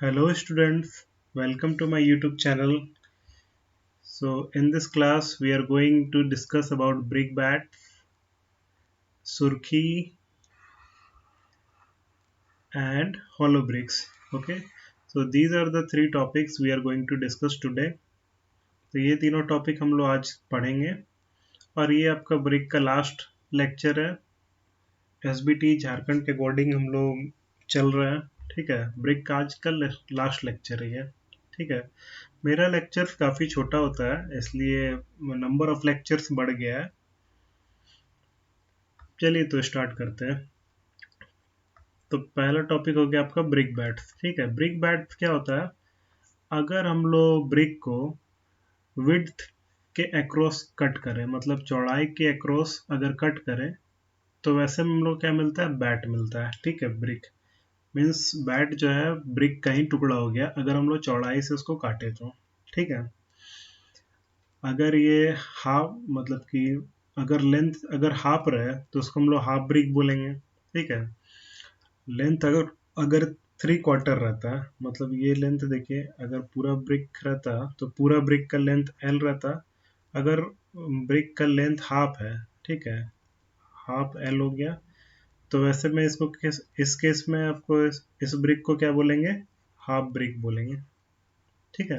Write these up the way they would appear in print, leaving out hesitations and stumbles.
Hello students, welcome to my YouTube channel. So in this class we are going to discuss about brickbat, surkhi and hollow bricks. Okay, so these are the three topics we are going to discuss today. तो ये तीनों topic हम लोग आज पढ़ेंगे और ये आपका ब्रिक का लास्ट लेक्चर है। एसबीटी झारखंड के अकॉर्डिंग हम लोग चल रहे हैं। ठीक है, ब्रिक का आज का लास्ट लेक्चर है ये। ठीक है, मेरा लेक्चर काफ़ी छोटा होता है इसलिए नंबर ऑफ लेक्चर्स बढ़ गया है। चलिए तो स्टार्ट करते हैं। तो पहला टॉपिक हो गया आपका ब्रिक बैट्स। ठीक है, ब्रिक बैट्स क्या होता है? अगर हम लोग ब्रिक को विड्थ के अक्रॉस कट करें, मतलब चौड़ाई के अक्रॉस अगर कट करें तो वैसे में हम लोग क्या मिलता है? बैट मिलता है। ठीक है, ब्रिक मीन्स बैट जो है ब्रिक का ही टुकड़ा हो गया अगर हम लोग चौड़ाई से उसको काटे तो। ठीक है, अगर ये हाफ मतलब कि अगर लेंथ अगर हाफ रहे तो उसको हम लोग हाफ ब्रिक बोलेंगे। ठीक है, लेंथ अगर अगर 3/4 रहता है, मतलब ये लेंथ देखिए, अगर पूरा ब्रिक रहता तो पूरा ब्रिक का लेंथ एल रहता। अगर ब्रिक का लेंथ हाफ है, ठीक है, हाफ एल हो गया, तो वैसे में इसको इस केस में आपको इस ब्रिक को क्या बोलेंगे? हाफ ब्रिक बोलेंगे। ठीक है,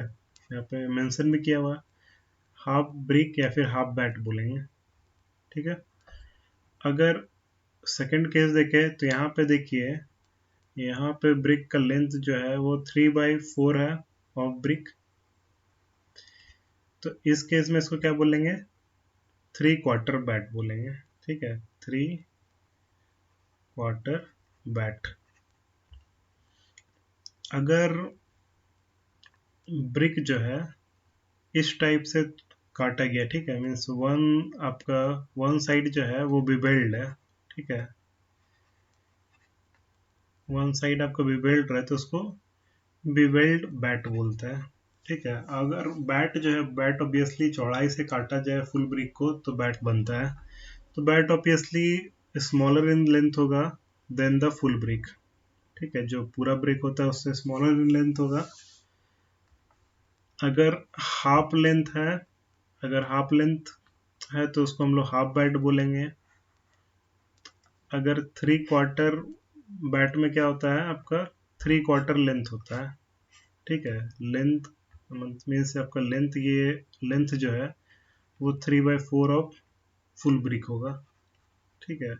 यहाँ पे मेंशन भी किया हुआ है, हाफ ब्रिक या फिर हाफ बैट बोलेंगे। ठीक है, अगर सेकंड केस देखें तो यहाँ पे देखिए, यहाँ पे ब्रिक का लेंथ जो है वो 3/4 है ऑफ ब्रिक। तो इस केस में इसको क्या बोलेंगे? 3/4 बैट बोलेंगे। ठीक है, 3/4 बैट। अगर ब्रिक जो है इस टाइप से काटा गया, ठीक है, मीन्स आपका वन साइड जो है वो बिबेल्ड है। ठीक है, वन साइड आपका बिबेल्ड रहे तो उसको बिवेल्ड बैट बोलते हैं। ठीक है, अगर बैट जो है, बैट ऑब्वियसली चौड़ाई से काटा जाए फुल ब्रिक को तो बैट बनता है। तो bat obviously smaller in length होगा देन द फुल ब्रिक। ठीक है, जो पूरा ब्रिक होता है उससे स्मॉलर इन लेंथ होगा। अगर हाफ लेंथ है, अगर हाफ लेंथ है तो उसको हम लोग हाफ बैट बोलेंगे। अगर 3/4 बैट में क्या होता है आपका? 3/4 लेंथ होता है। ठीक है, लेंथ मीन्स आपका लेंथ, ये लेंथ जो है वो 3/4 ऑफ फुल ब्रिक होगा। ठीक है,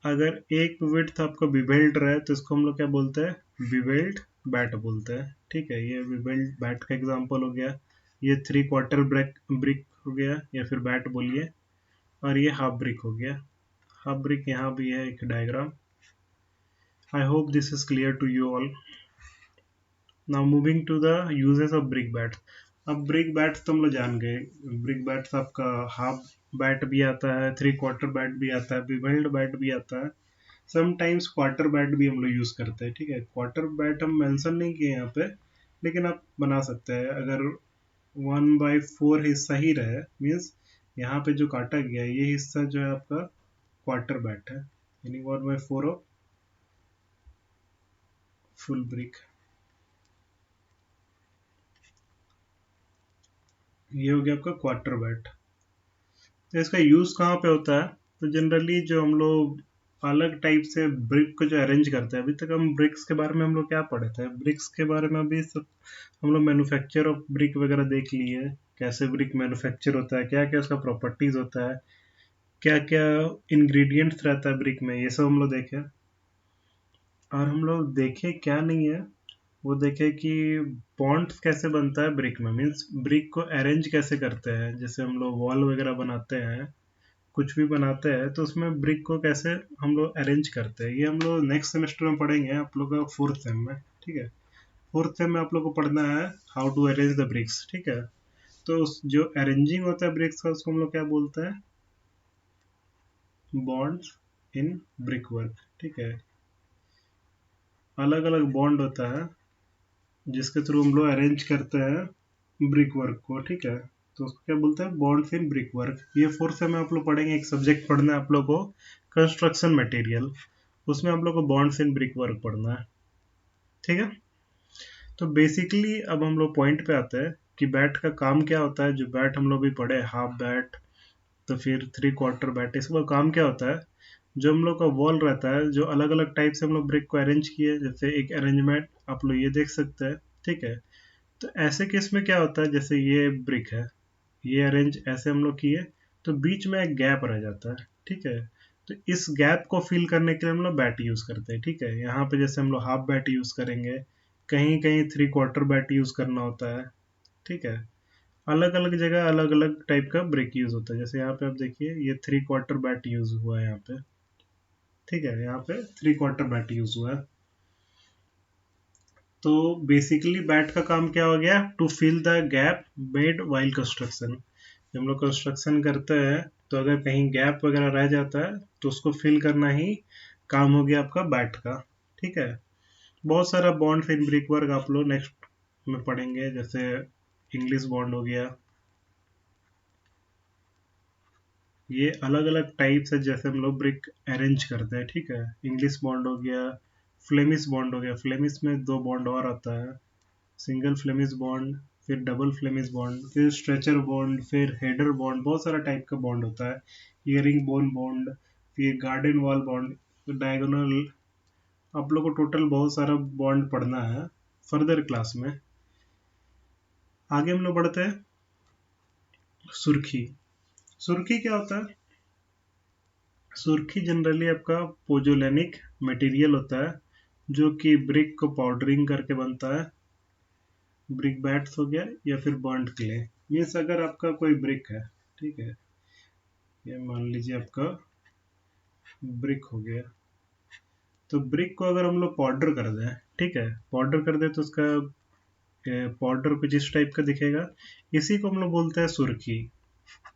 अगर एक विड्थ आपका बिवेल्ड रहे तो इसको हम लोग क्या बोलते हैं? बिवेल्ड बैट बोलते हैं। ठीक है, ये बिवेल्ड बैट का एग्जांपल हो गया। ये 3/4 ब्रिक ब्रिक हो गया या फिर बैट बोलिए, और ये हाफ ब्रिक हो गया। हाफ ब्रिक यहाँ भी है एक diagram. I hope this is clear to you all. Now moving to the uses of brick bat. अब ब्रिक बैट्स तो हम लोग जान गए। ब्रिक बैट्स आपका हाफ बैट भी आता है, 3/4 बैट भी आता है, बिवेल्ड बैट भी आता है, समटाइम्स क्वार्टर बैट भी हम लोग यूज करते हैं। ठीक है, क्वार्टर बैट हम मेंशन नहीं किए यहाँ पे, लेकिन आप बना सकते हैं। अगर 1/4 हिस्सा ही रहे, मीन्स यहाँ पे जो काटा गया है ये हिस्सा जो है आपका क्वार्टर बैट है, यानी 1/4 ऑफ फुल ब्रिक। ये हो गया आपका क्वार्टर बैट। तो इसका यूज कहाँ पे होता है? तो जनरली जो हम लोग अलग टाइप से ब्रिक को जो अरेंज करते हैं, अभी तक हम ब्रिक्स के बारे में हम लोग क्या पढ़े थे? ब्रिक्स के बारे में अभी सब हम लोग मैन्युफैक्चर ऑफ ब्रिक वगैरह देख लिए, कैसे ब्रिक मैन्युफैक्चर होता है, क्या क्या उसका प्रॉपर्टीज होता है, क्या क्या इंग्रेडिएंट्स रहता है ब्रिक में, ये सब हम लोग देखे। और हम लोग देखे क्या नहीं है, वो देखे कि बॉन्ड्स कैसे बनता है ब्रिक में, मीन्स ब्रिक को अरेंज कैसे करते हैं। जैसे हम लोग वॉल वगैरह बनाते हैं, कुछ भी बनाते हैं, तो उसमें ब्रिक को कैसे हम लोग अरेंज करते हैं, ये हम लोग नेक्स्ट सेमेस्टर में पढ़ेंगे, आप लोग का फोर्थ सेम में। ठीक है, फोर्थ सेम में आप लोग को पढ़ना है how to arrange the bricks. ठीक है, तो जो अरेंजिंग होता है ब्रिक्स का उसको हम लोग क्या बोलते हैं? Bonds in brick work. ठीक है, अलग अलग बॉन्ड होता है जिसके थ्रू हम लोग अरेंज करते हैं ब्रिक वर्क को। ठीक है, तो उसको क्या बोलते हैं? Bonds in brick work. ये फोर्थ सेम में आप लोग पढ़ेंगे। एक सब्जेक्ट पढ़ना है आप लोग को, कंस्ट्रक्शन मटेरियल, उसमें आप लोग को बॉन्ड्स इन ब्रिक वर्क पढ़ना है। ठीक है। तो बेसिकली अब हम लोग पॉइंट पे आते हैं कि बैट का काम क्या होता है। जो बैट हम लोग भी पढ़े, हाफ बैट, तो फिर थ्री क्वार्टर बैट, इसका काम क्या होता है। जो हम लोग का बॉल रहता है, जो अलग अलग टाइप से हम लोग ब्रिक को अरेंज किए, जैसे एक अरेंजमेंट आप लोग ये देख सकते हैं। ठीक है। तो ऐसे केस में क्या होता है, जैसे ये ब्रिक है, ये अरेंज ऐसे हम लोग किए, तो बीच में एक गैप रह जाता है। ठीक है। तो इस गैप को फिल करने के लिए हम लोग बैट यूज करते हैं। ठीक है। यहाँ पे जैसे हम लोग हाफ बैट यूज करेंगे, कहीं कहीं थ्री क्वार्टर बैट यूज करना होता है। ठीक है। अलग अलग जगह अलग अलग टाइप का ब्रेक यूज होता है। जैसे यहाँ पे आप देखिए, ये थ्री क्वार्टर बैट यूज हुआ है यहाँ पे। ठीक है। यहाँ पे थ्री क्वार्टर बैट यूज हुआ है। तो बेसिकली बैट का काम क्या हो गया, to fill the gap made while construction. जब हम लोग कंस्ट्रक्शन करते हैं, तो अगर कहीं गैप वगैरह रह जाता है, तो उसको फिल करना ही काम हो गया आपका बैट का। ठीक है। बहुत सारा बॉन्ड इन ब्रिक वर्क आप लोग नेक्स्ट में पढ़ेंगे, जैसे इंग्लिश बॉन्ड हो गया। ये अलग अलग टाइप्स है जैसे हम लोग ब्रिक अरेंज करते हैं। ठीक है। इंग्लिश बॉन्ड हो गया, फ्लेमिश बॉन्ड हो गया। फ्लेमिश में दो बॉन्ड और आता है, सिंगल फ्लेमिश बॉन्ड, फिर डबल फ्लेमिश बॉन्ड, फिर स्ट्रेचर बॉन्ड, फिर हेडर बॉन्ड। बहुत सारा टाइप का बॉन्ड होता है। इयरिंग बोन बॉन्ड, फिर गार्डन वॉल बॉन्ड, डायगोनल। आप लोग को टोटल बहुत सारा बॉन्ड पढ़ना है फर्दर क्लास में। आगे हम लोग बढ़ते हैं। सुर्खी। सुर्खी क्या होता है। सुर्खी जनरली आपका पोजोलेनिक मटेरियल होता है, जो कि ब्रिक को पाउडरिंग करके बनता है। ब्रिक बैट्स हो गया या फिर बर्न्ड क्ले। मीन्स अगर आपका कोई ब्रिक है, ठीक है, ये मान लीजिए आपका ब्रिक हो गया, तो ब्रिक को अगर हम लोग पाउडर कर दें, ठीक है, पाउडर कर दें, तो उसका पाउडर कुछ इस टाइप का दिखेगा। इसी को हम लोग बोलते हैं सुर्खी।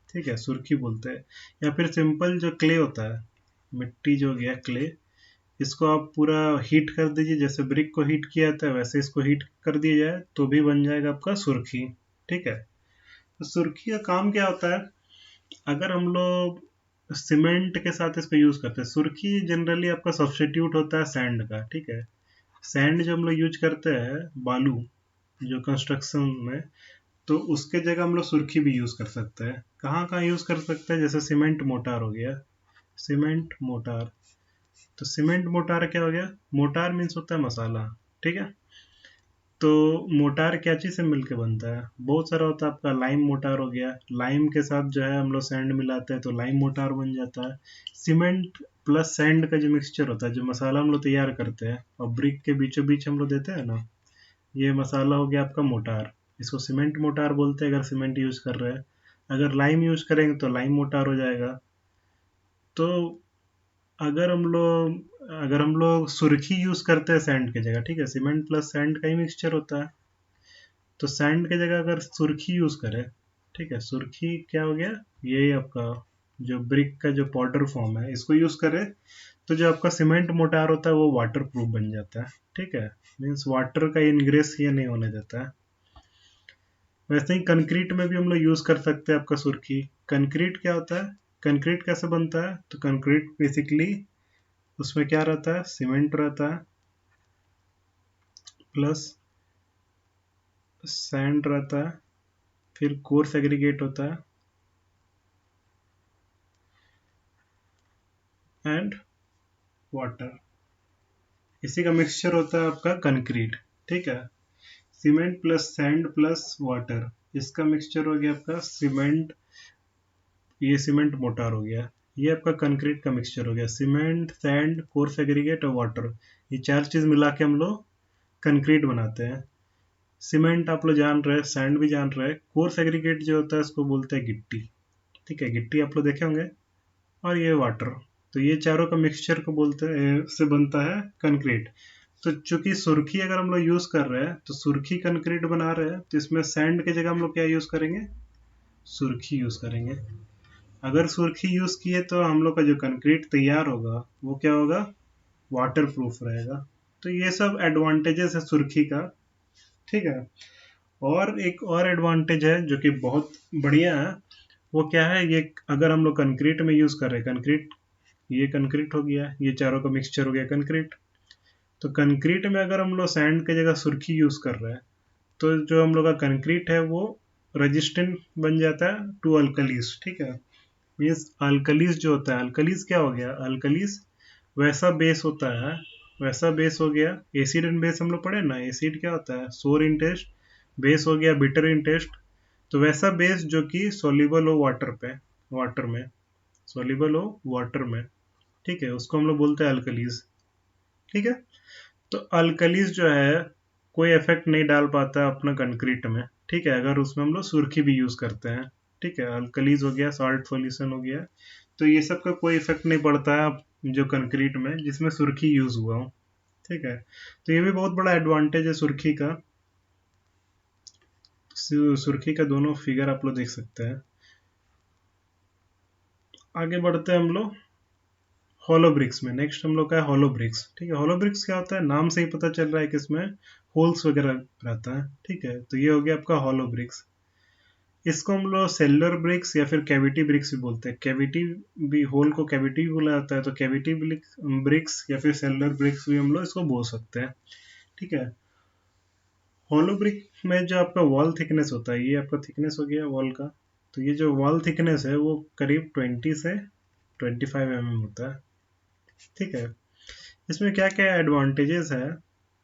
ठीक है, सुर्खी बोलते हैं। या फिर सिंपल जो क्ले होता है, मिट्टी जो हो गया क्ले, इसको आप पूरा हीट कर दीजिए। जैसे ब्रिक को हीट किया जाता है, वैसे इसको हीट कर दिया जाए तो भी बन जाएगा आपका सुर्खी। ठीक है। तो सुर्खी का काम क्या होता है, अगर हम लोग सीमेंट के साथ इसको यूज करते हैं। सुर्खी जनरली आपका सब्स्टिट्यूट होता है सैंड का। ठीक है। सैंड जो हम लोग यूज करते हैं, बालू, जो कंस्ट्रक्शन में, तो उसके जगह हम लोग सुर्खी भी यूज कर सकते हैं। कहाँ कहाँ यूज कर सकते हैं, जैसे सीमेंट मोटार हो गया, सीमेंट मोटार। तो सीमेंट मोटार क्या हो गया, मोटार मीन्स होता है मसाला। ठीक है। तो मोटार क्या चीज से मिलके बनता है, बहुत सारा होता है आपका। लाइम मोटार हो गया, लाइम के साथ जो है हम लोग सैंड मिलाते हैं तो लाइम मोटार बन जाता है। सीमेंट प्लस सैंड का जो मिक्सचर होता है, जो मसाला हम लोग तैयार करते हैं और ब्रिक के बीचों बीच हम लोग देते हैं ना, ये मसाला हो गया आपका मोटार। इसको सीमेंट मोटार बोलते हैं अगर सीमेंट यूज कर रहे हैं। अगर लाइम यूज करेंगे तो लाइम मोटार हो जाएगा। तो अगर हम लोग सुर्खी यूज करते हैं सैंड की जगह, ठीक है, सीमेंट प्लस सैंड का ही मिक्सचर होता है, तो सैंड की जगह अगर सुर्खी यूज करें, ठीक है, सुर्खी क्या हो गया, ये आपका जो ब्रिक का जो पाउडर फॉर्म है, इसको यूज करें, तो जो आपका सीमेंट मोटार होता है वो वाटर प्रूफ बन जाता है। ठीक है। मीन्स वाटर का इनग्रेस ये नहीं होने देता है। वैसे ही कंक्रीट में भी हम लोग यूज कर सकते हैं आपका सुर्खी। कंक्रीट क्या होता है, कंक्रीट कैसे बनता है, तो कंक्रीट बेसिकली उसमें क्या रहता है, सीमेंट रहता है प्लस सैंड रहता है, फिर कोर्स एग्रीगेट होता है एंड वाटर। इसी का मिक्सचर होता है आपका कंक्रीट। ठीक है। Cement plus sand plus water, इसका मिक्सचर हो गया आपका सीमेंट। ये सीमेंट मोटार हो गया। ये आपका कंक्रीट का मिक्सचर हो गया, सीमेंट, सैंड, कोर्स एग्रीगेट और वाटर। ये चार चीज मिला के हम लोग कंक्रीट बनाते हैं। सीमेंट आप लोग जान रहे हैं, सैंड भी जान रहे हैं, कोर्स एग्रीगेट जो होता है उसको बोलते हैं गिट्टी। ठीक है, गिट्टी आप लोग देखे होंगे। और ये वाटर। तो ये चारों का मिक्सचर को बोलते हैं, से बनता है कंक्रीट। तो चूंकि सुर्खी अगर हम लोग यूज कर रहे हैं, तो सुर्खी कंक्रीट बना रहे हैं, तो इसमें सैंड की जगह हम लोग क्या यूज करेंगे, सुर्खी यूज करेंगे। अगर सुर्खी यूज किए तो हम लोग का जो कंक्रीट तैयार होगा वो क्या होगा, वाटर प्रूफ रहेगा। तो ये सब एडवांटेजेस है सुर्खी का। ठीक है। और एक और एडवांटेज है जो कि बहुत बढ़िया है, वो क्या है, ये अगर हम लोग कंक्रीट में यूज कर रहे हैं, कंक्रीट, ये कंक्रीट हो गया, ये चारों का मिक्सचर हो गया कंक्रीट। तो कंक्रीट में अगर हम लोग सैंड की जगह सुर्खी यूज़ कर रहे हैं तो जो हम लोग का कंक्रीट है वो रेजिस्टेंट बन जाता है टू अल्कलीज, ठीक है। मीन्स अल्कलीज जो होता है, अल्कलीज क्या हो गया, अल्कलीज वैसा बेस होता है, वैसा बेस हो गया। एसिड एंड बेस हम लोग पढ़े ना, एसिड क्या होता है, सोर इन टेस्ट, बेस हो गया बिटर इन टेस्ट। तो वैसा बेस जो कि सोल्यूबल हो वाटर पे, वाटर में, सोल्यूबल हो वाटर में, ठीक है, उसको हम लोग बोलते हैं अल्कलीज, ठीक है। तो अल्कलीज जो है कोई इफेक्ट नहीं डाल पाता अपना कंक्रीट में, ठीक है, अगर उसमें हम लोग सुर्खी भी यूज करते हैं, ठीक है। अल्कलीज हो गया, सॉल्ट सॉल्यूशन हो गया, तो ये सब का कोई इफेक्ट नहीं पड़ता है जो कंक्रीट में जिसमें सुर्खी यूज हुआ हो, ठीक है। तो ये भी बहुत बड़ा एडवांटेज है सुर्खी का। सुर्खी का दोनों फिगर आप लोग देख सकते हैं। आगे बढ़ते हैं हम लोग होलो ब्रिक्स में। नेक्स्ट हम लोग का है होलो ब्रिक्स, ठीक है। होलो ब्रिक्स क्या होता है, नाम से ही पता चल रहा है कि इसमें होल्स वगैरह रहता है, ठीक है। तो ये हो गया आपका होलो ब्रिक्स। इसको हम लोग सेलुलर ब्रिक्स या फिर कैविटी ब्रिक्स भी बोलते हैं। कैविटी भी, होल को कैविटी भी बोला जाता है, तो कैविटी ब्रिक्स या फिर सेलुलर ब्रिक्स भी हम लोग इसको बोल सकते हैं, ठीक है। होलो ब्रिक में जो आपका वॉल थिकनेस होता है, ये आपका थिकनेस हो गया वॉल का। तो ये जो वॉल थिकनेस है वो करीब 20 से 25 mm होता है, ठीक है। इसमें क्या क्या एडवांटेजेस है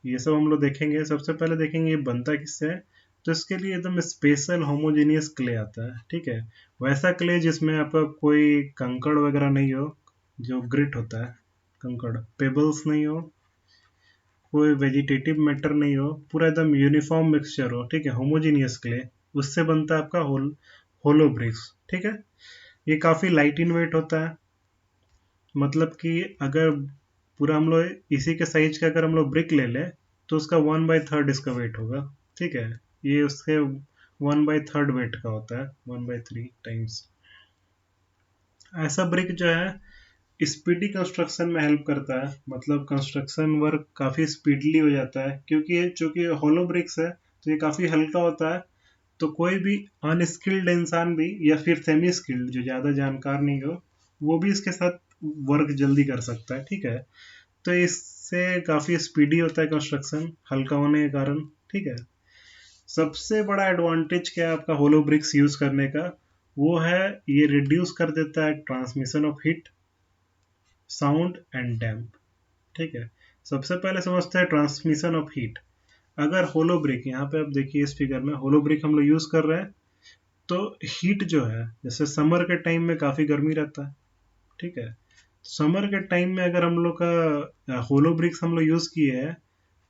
ये सब हम लोग देखेंगे। सबसे पहले देखेंगे ये बनता किससे है। तो इसके लिए एकदम स्पेशल होमोजेनियस क्ले आता है, ठीक है। वैसा क्ले जिसमें आपका कोई कंकड़ वगैरह नहीं हो, जो ग्रिट होता है, कंकड़ पेबल्स नहीं हो, कोई वेजिटेटिव मैटर नहीं हो, पूरा एकदम यूनिफॉर्म मिक्सचर हो, ठीक है, होमोजेनियस क्ले, उससे बनता है आपका होलो ब्रिक्स, ठीक है। ये काफ़ी लाइट इन वेट होता है, मतलब कि अगर पूरा हम लोग इसी के साइज का अगर हम लोग ब्रिक ले लें तो उसका 1/3 इसका वेट होगा, ठीक है। ये उसके 1/3 वेट का होता है, 1/3 टाइम्स। ऐसा ब्रिक जो है स्पीडी कंस्ट्रक्शन में हेल्प करता है, मतलब कंस्ट्रक्शन वर्क काफ़ी स्पीडली हो जाता है, क्योंकि ये चूंकि हॉलो ब्रिक्स है तो ये काफ़ी हल्का होता है। तो कोई भी अनस्किल्ड इंसान भी या फिर सेमी स्किल्ड जो ज़्यादा जानकार नहीं हो, वो भी इसके साथ वर्क जल्दी कर सकता है, ठीक है। तो इससे काफ़ी स्पीडी होता है कंस्ट्रक्शन हल्का होने के कारण, ठीक है। सबसे बड़ा एडवांटेज क्या है आपका होलो ब्रिक्स यूज करने का, वो है ये रिड्यूस कर देता है transmission of heat, sound and damp, ठीक है। सबसे पहले समझते हैं ट्रांसमिशन ऑफ हीट। अगर होलो ब्रिक, यहाँ पे आप देखिए इस फिगर में होलो ब्रिक हम लोग यूज कर रहे हैं, तो हीट जो है, जैसे समर के टाइम में काफ़ी गर्मी रहता है, ठीक है। समर के टाइम में अगर हम लोग का होलो ब्रिक्स हम लोग यूज़ किए हैं,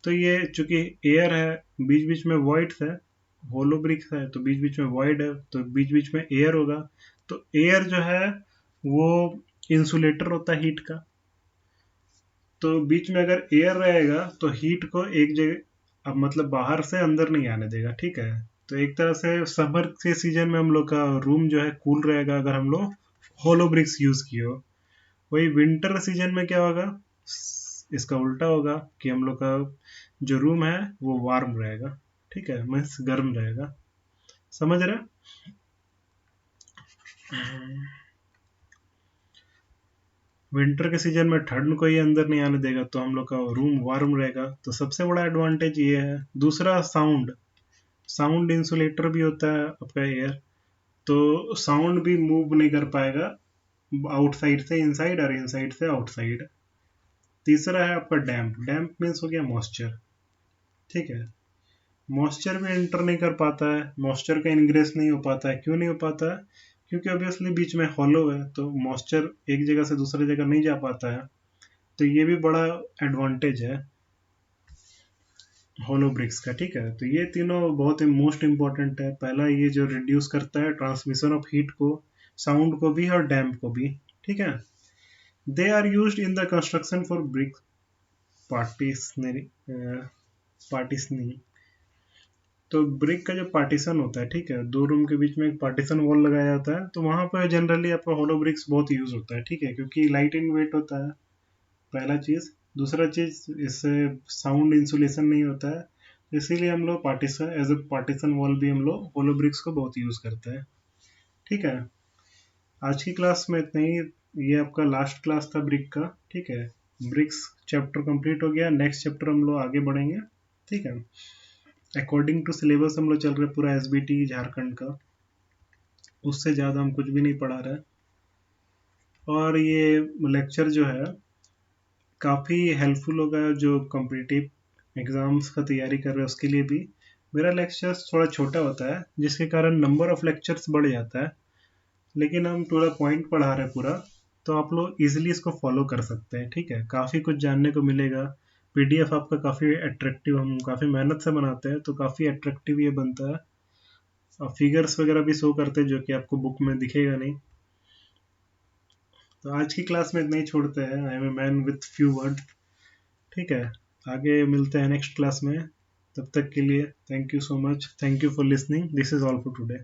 तो ये चूंकि एयर है, बीच बीच में वॉइड्स है, होलो ब्रिक्स है तो बीच बीच में वॉइड है, तो बीच बीच में एयर होगा। तो एयर जो है वो इंसुलेटर होता है हीट का। तो बीच में अगर एयर रहेगा तो हीट को एक जगह, अब मतलब बाहर से अंदर नहीं आने देगा, ठीक है। तो एक तरह से समर के सीजन में हम लोग का रूम जो है कूल रहेगा अगर हम लोग होलो ब्रिक्स यूज किए हो। वही विंटर सीजन में क्या होगा, इसका उल्टा होगा कि हम लोग का जो रूम है वो वार्म रहेगा, ठीक है, मीन्स गर्म रहेगा। समझ रहे? विंटर के सीजन में ठंड को ही अंदर नहीं आने देगा तो हम लोग का रूम वार्म रहेगा, तो सबसे बड़ा एडवांटेज ये है। दूसरा साउंड, साउंड इंसुलेटर भी होता है आपका एयर, तो साउंड भी मूव नहीं कर पाएगा आउटसाइड से इनसाइड और इनसाइड से आउटसाइड। तीसरा है आपका डैम्प, डैम्प मीन्स हो गया मॉइस्चर, ठीक है। मॉइस्चर भी एंटर नहीं कर पाता है, मॉइस्चर का इनग्रेस नहीं हो पाता है। क्यों नहीं हो पाता है, क्योंकि ऑब्वियसली बीच में हॉलो है तो मॉइस्चर एक जगह से दूसरी जगह नहीं जा पाता है। तो ये भी बड़ा एडवांटेज है होलो ब्रिक्स का, ठीक है। तो ये तीनों बहुत ही मोस्ट इंपॉर्टेंट है। पहला ये जो रिड्यूस करता है ट्रांसमिशन ऑफ हीट को, साउंड को भी और डैम्प को भी, ठीक है। They are used in the construction for brick partitionary, partitioning. तो ब्रिक का जो पार्टीशन होता है, ठीक है, दो रूम के बीच में एक पार्टीशन वॉल लगाया जाता है, तो वहां पर जनरली आपका होलो ब्रिक्स बहुत यूज होता है, ठीक है, क्योंकि लाइट इन वेट होता है, पहला चीज। दूसरा चीज, इससे साउंड इंसुलेशन नहीं होता है, इसीलिए हम लोग partition as a partition wall भी हम लोग होलो ब्रिक्स को बहुत यूज करते हैं, ठीक है। आज की क्लास में इतना ही। ये आपका लास्ट क्लास था ब्रिक का, ठीक है। ब्रिक्स चैप्टर कंप्लीट हो गया, नेक्स्ट चैप्टर हम लोग आगे बढ़ेंगे। ठीक है, अकॉर्डिंग टू सिलेबस हम लोग चल रहे पूरा एसबीटी झारखंड का, उससे ज़्यादा हम कुछ भी नहीं पढ़ा रहे। और ये लेक्चर जो है काफ़ी हेल्पफुल होगा जो कॉम्पिटिटिव एग्ज़ाम्स का तैयारी कर रहे हैं उसके लिए भी। मेरा लेक्चर्स थोड़ा छोटा होता है जिसके कारण नंबर ऑफ लेक्चर्स बढ़ जाता है, लेकिन हम पूरा पॉइंट पढ़ा रहे हैं पूरा, तो आप लोग इजीली इसको फॉलो कर सकते हैं। ठीक है, काफ़ी कुछ जानने को मिलेगा। पीडीएफ आपका काफ़ी अट्रैक्टिव, हम काफ़ी मेहनत से बनाते हैं तो काफ़ी अट्रैक्टिव ये बनता है, और फिगर्स वगैरह भी शो करते हैं जो कि आपको बुक में दिखेगा नहीं। तो आज की क्लास में इतना ही छोड़ते हैं। I am a man with few word. ठीक है, आगे मिलते हैं नेक्स्ट क्लास में। तब तक के लिए thank you so much, thank you for listening, this is all for today.